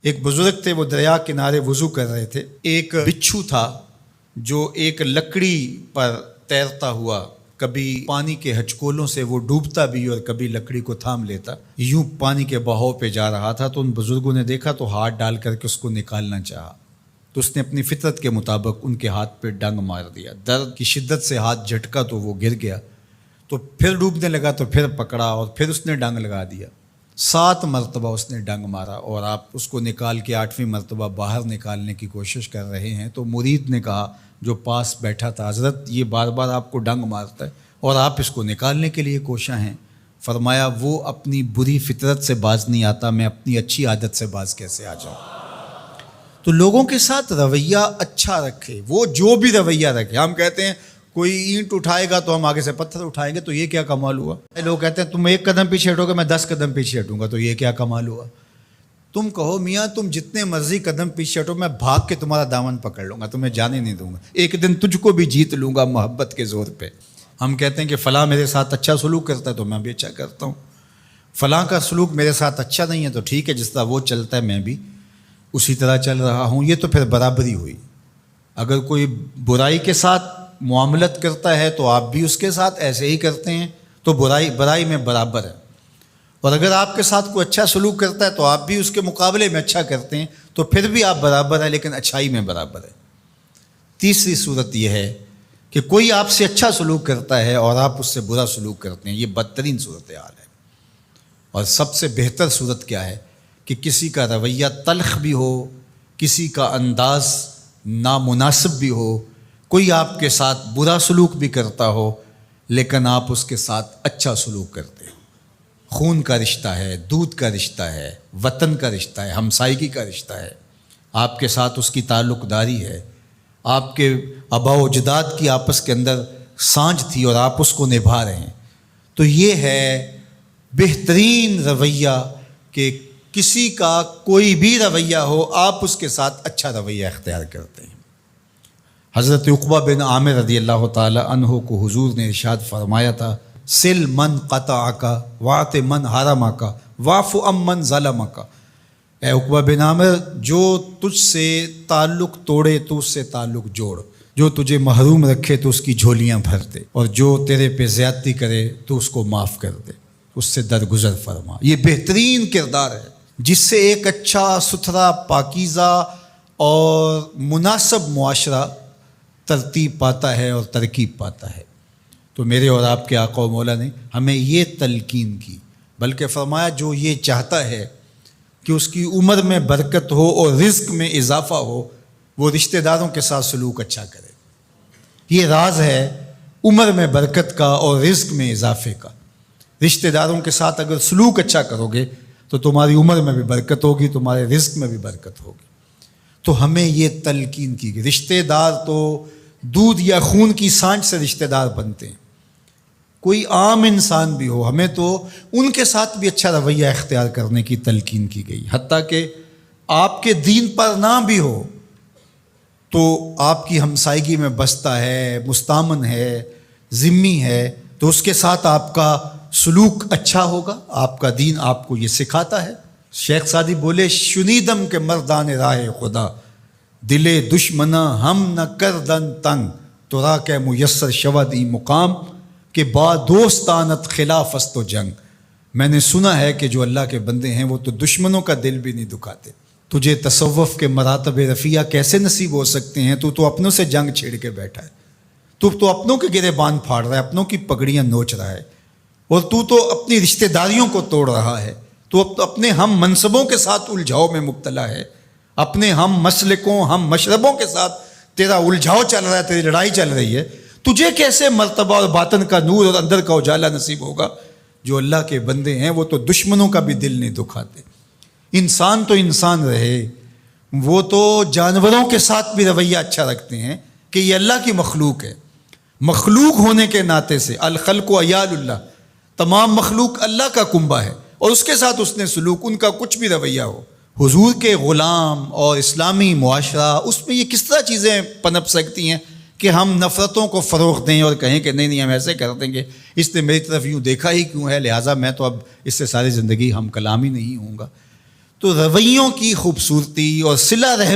ایک بزرگ تھے، وہ دریا کنارے وضو کر رہے تھے۔ ایک بچھو تھا جو ایک لکڑی پر تیرتا ہوا، کبھی پانی کے ہچکولوں سے وہ ڈوبتا بھی اور کبھی لکڑی کو تھام لیتا، یوں پانی کے بہاؤ پہ جا رہا تھا۔ تو ان بزرگوں نے دیکھا تو ہاتھ ڈال کر کے اس کو نکالنا چاہا، تو اس نے اپنی فطرت کے مطابق ان کے ہاتھ پہ ڈنگ مار دیا۔ درد کی شدت سے ہاتھ جھٹکا تو وہ گر گیا، تو پھر ڈوبنے لگا تو پھر پکڑا اور پھر اس نے ڈنگ لگا دیا۔ 7 مرتبہ اس نے ڈنگ مارا، اور آپ اس کو نکال کے 8ویں مرتبہ باہر نکالنے کی کوشش کر رہے ہیں۔ تو مرید نے کہا جو پاس بیٹھا تھا، حضرت یہ بار بار آپ کو ڈنگ مارتا ہے اور آپ اس کو نکالنے کے لیے کوشاں ہیں۔ فرمایا وہ اپنی بری فطرت سے باز نہیں آتا، میں اپنی اچھی عادت سے باز کیسے آ جاؤں؟ تو لوگوں کے ساتھ رویہ اچھا رکھے، وہ جو بھی رویہ رکھے۔ ہم کہتے ہیں کوئی اینٹ اٹھائے گا تو ہم آگے سے پتھر اٹھائیں گے، تو یہ کیا کمال ہوا؟ لوگ کہتے ہیں تم 1 قدم پیچھے ہٹو گے، میں 10 قدم پیچھے ہٹوں گا، تو یہ کیا کمال ہوا؟ تم کہو میاں تم جتنے مرضی قدم پیچھے ہٹو، میں بھاگ کے تمہارا دامن پکڑ لوں گا، تمہیں جانے نہیں دوں گا، ایک دن تجھ کو بھی جیت لوں گا محبت کے زور پہ۔ ہم کہتے ہیں کہ فلاں میرے ساتھ اچھا سلوک کرتا ہے تو میں بھی اچھا کرتا ہوں، فلاں کا سلوک میرے ساتھ اچھا نہیں ہے تو ٹھیک ہے، جس طرح وہ چلتا ہے میں بھی اسی طرح چل رہا ہوں۔ یہ تو پھر برابری ہوئی۔ اگر کوئی برائی کے ساتھ معاملت کرتا ہے تو آپ بھی اس کے ساتھ ایسے ہی کرتے ہیں، تو برائی میں برابر ہے۔ اور اگر آپ کے ساتھ کوئی اچھا سلوک کرتا ہے تو آپ بھی اس کے مقابلے میں اچھا کرتے ہیں، تو پھر بھی آپ برابر ہیں، لیکن اچھائی میں برابر ہے۔ تیسری صورت یہ ہے کہ کوئی آپ سے اچھا سلوک کرتا ہے اور آپ اس سے برا سلوک کرتے ہیں، یہ بدترین صورتحال ہے۔ اور سب سے بہتر صورت کیا ہے کہ کسی کا رویہ تلخ بھی ہو، کسی کا انداز نامناسب بھی ہو، کوئی آپ کے ساتھ برا سلوک بھی کرتا ہو لیکن آپ اس کے ساتھ اچھا سلوک کرتے ہیں۔ خون کا رشتہ ہے، دودھ کا رشتہ ہے، وطن کا رشتہ ہے، ہمسائیگی کا رشتہ ہے، آپ کے ساتھ اس کی تعلق داری ہے، آپ کے آباء و اجداد کی آپس کے اندر سانجھ تھی اور آپ اس کو نبھا رہے ہیں، تو یہ ہے بہترین رویہ کہ کسی کا کوئی بھی رویہ ہو آپ اس کے ساتھ اچھا رویہ اختیار کرتے ہیں۔ حضرت عقبہ بن عامر رضی اللہ تعالی عنہ کو حضور نے ارشاد فرمایا تھا، سل من قطعک واعط من حرمک واعف عن من ظلمک۔ اے عقبہ بن عامر، جو تجھ سے تعلق توڑے تو اس سے تعلق جوڑ، جو تجھے محروم رکھے تو اس کی جھولیاں بھر دے، اور جو تیرے پہ زیادتی کرے تو اس کو معاف کر دے، اس سے درگزر فرما۔ یہ بہترین کردار ہے جس سے ایک اچھا ستھرا پاکیزہ اور مناسب معاشرہ ترتیب پاتا ہے اور ترکیب پاتا ہے۔ تو میرے اور آپ کے آقا و مولا نے ہمیں یہ تلقین کی، بلکہ فرمایا جو یہ چاہتا ہے کہ اس کی عمر میں برکت ہو اور رزق میں اضافہ ہو، وہ رشتہ داروں کے ساتھ سلوک اچھا کرے۔ یہ راز ہے عمر میں برکت کا اور رزق میں اضافے کا۔ رشتہ داروں کے ساتھ اگر سلوک اچھا کرو گے تو تمہاری عمر میں بھی برکت ہوگی، تمہارے رزق میں بھی برکت ہوگی۔ تو ہمیں یہ تلقین کی گئی۔ رشتہ دار تو دودھ یا خون کی سانجھ سے رشتہ دار بنتے ہیں، کوئی عام انسان بھی ہو، ہمیں تو ان کے ساتھ بھی اچھا رویہ اختیار کرنے کی تلقین کی گئی۔ حتیٰ کہ آپ کے دین پر نہ بھی ہو تو آپ کی ہمسائیگی میں بستا ہے، مستامن ہے، ذمی ہے، تو اس کے ساتھ آپ کا سلوک اچھا ہوگا۔ آپ کا دین آپ کو یہ سکھاتا ہے۔ شیخ سعدی بولے، شنیدم کے مردان راہ خدا، دلے دشمنا ہم نہ کردن تنگ، تو را کے میسر شود ای مقام، کہ با دوستانت خلاف است و جنگ۔ میں نے سنا ہے کہ جو اللہ کے بندے ہیں وہ تو دشمنوں کا دل بھی نہیں دکھاتے۔ تجھے تصوف کے مراتب رفیع کیسے نصیب ہو سکتے ہیں؟ تو اپنوں سے جنگ چھیڑ کے بیٹھا ہے، تو اپنوں کے گریبان پھاڑ رہا ہے، اپنوں کی پگڑیاں نوچ رہا ہے، اور تو اپنی رشتہ داریوں کو توڑ رہا ہے، تو اپنے ہم منصبوں کے ساتھ الجھاؤ میں مبتلا ہے، اپنے ہم مسلکوں ہم مشربوں کے ساتھ تیرا الجھاؤ چل رہا ہے، تیری لڑائی چل رہی ہے۔ تجھے کیسے مرتبہ اور باطن کا نور اور اندر کا اجالا نصیب ہوگا؟ جو اللہ کے بندے ہیں وہ تو دشمنوں کا بھی دل نہیں دکھاتے۔ انسان تو انسان رہے، وہ تو جانوروں کے ساتھ بھی رویہ اچھا رکھتے ہیں کہ یہ اللہ کی مخلوق ہے۔ مخلوق ہونے کے ناطے سے الخلق و عیال اللہ، تمام مخلوق اللہ کا کنبہ ہے، اور اس کے ساتھ اس نے سلوک، ان کا کچھ بھی رویہ ہو۔ حضور کے غلام اور اسلامی معاشرہ، اس میں یہ کس طرح چیزیں پنپ سکتی ہیں کہ ہم نفرتوں کو فروغ دیں اور کہیں کہ نہیں ہم ایسے کر دیں گے، اس نے میری طرف یوں دیکھا ہی کیوں ہے، لہٰذا میں تو اب اس سے ساری زندگی ہم کلام ہی نہیں ہوں گا۔ تو رویوں کی خوبصورتی اور صلہ رحمی